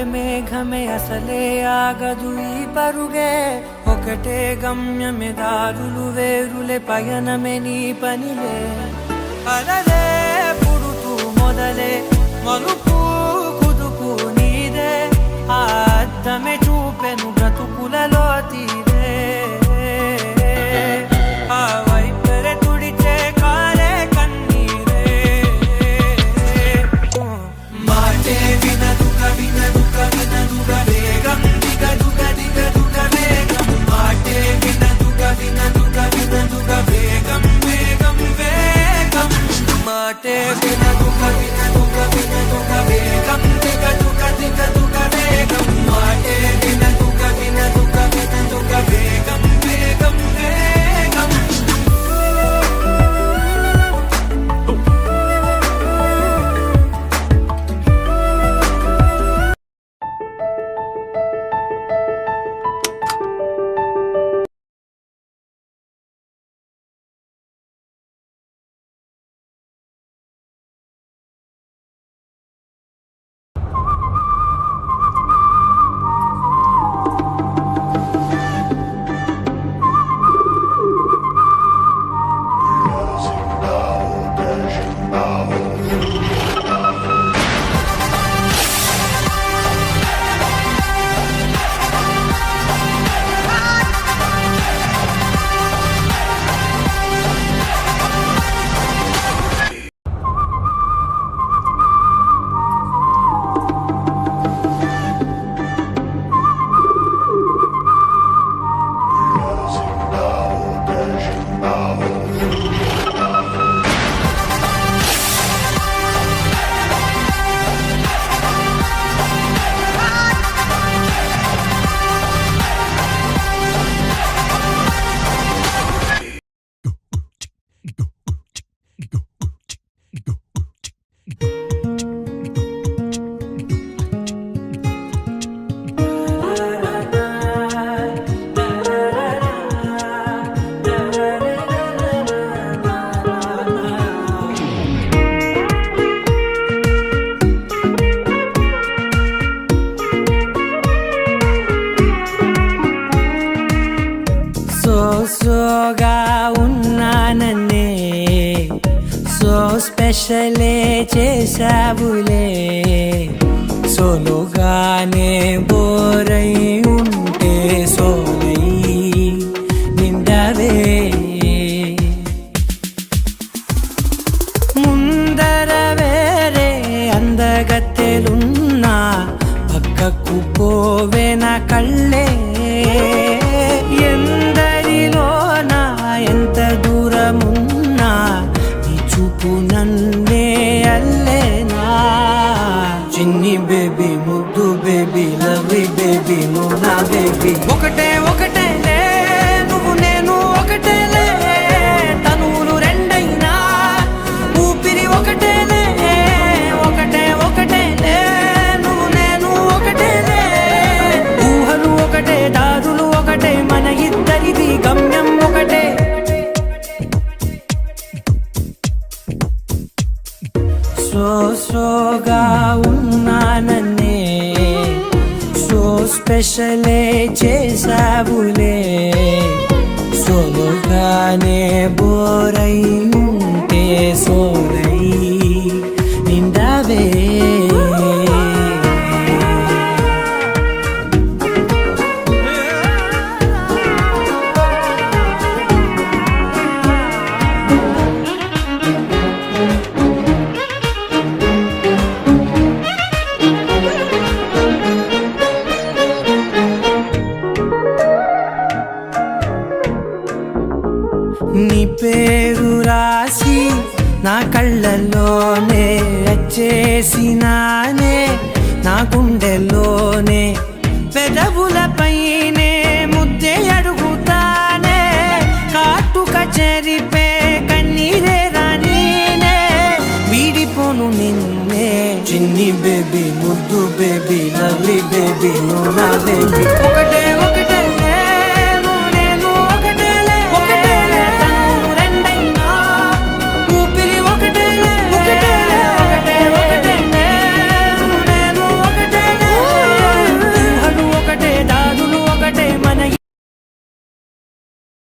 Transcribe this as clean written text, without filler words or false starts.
మేఘమే అసలే ఆగదు ఈ పరుగే ఒకటే గమ్యమే దారులు వేరులే పయనమే నీ పనిలే అలలే పుడుతూ మొదలే మలుపు కుదుపు నీదే ఆ అద్దమే చూపెను బ్రతుకులలో తీరే ఆ వైపరే తుడిచే కాలే కన్నీరే మాటే వినదుగ వినదుగ వినదుగ వేగం దిగదుగ దిగదుగ వేగం మాటే వినదుగ వినదుగ వినదుగ వేగం వేగం వేగం మాటే వినదుగ వినదుగ వినదుగ వేగం దిగదుగ దిగదుగ వేగం మాటే వినదుగ వినదుగ వినదుగ వేగం వేగం వేగం సోగా ఉన్నానన్నే సో స్పెషలే చేసావులే సోలోగానే బోరై ఉంటే సోలై నిండవే ముందర వేరే అందగత్తెలున్నా పక్కకు పోవే నా కళ్ళే ఎందరిలోనా ఎంత దూరమున్నా నీ చూపు నన్నే అల్లేనా చిన్ని బేబీ ముద్దు బేబీ లవ్లీ బేబీ నువ్వు నా బేబీ ఒకటే ఒకటేలే నువ్వు నేను ఒకటేలే తనువులు రెండైనా ఊపిరి ఒకటేలే ఒకటే ఒకటేలే నువ్వు నేను ఒకటేలే ఊహలు ఒకటే దారులు ఒకటే మన ఇద్దరిది గమ్యం ఒకటే సోగా ఉన్నానన్నే సో స్పెషలే చేసావులే సోలోగానే బోరై ఉంటే సోలై నిండవే నీ పేరు రాసి నా కళ్ళల్లోనే వచ్చేసినానే నా గుండెల్లోనే పెదవులపైనే ముద్దే అడుగుతానే కాటుక చెరిపే కన్నీరే రానీనే వీడిపోను నిన్నే చిన్ని బేబీ ముద్దు బేబీ లవ్లీ బేబీ నువ్వు నా బేబీ ఒకటే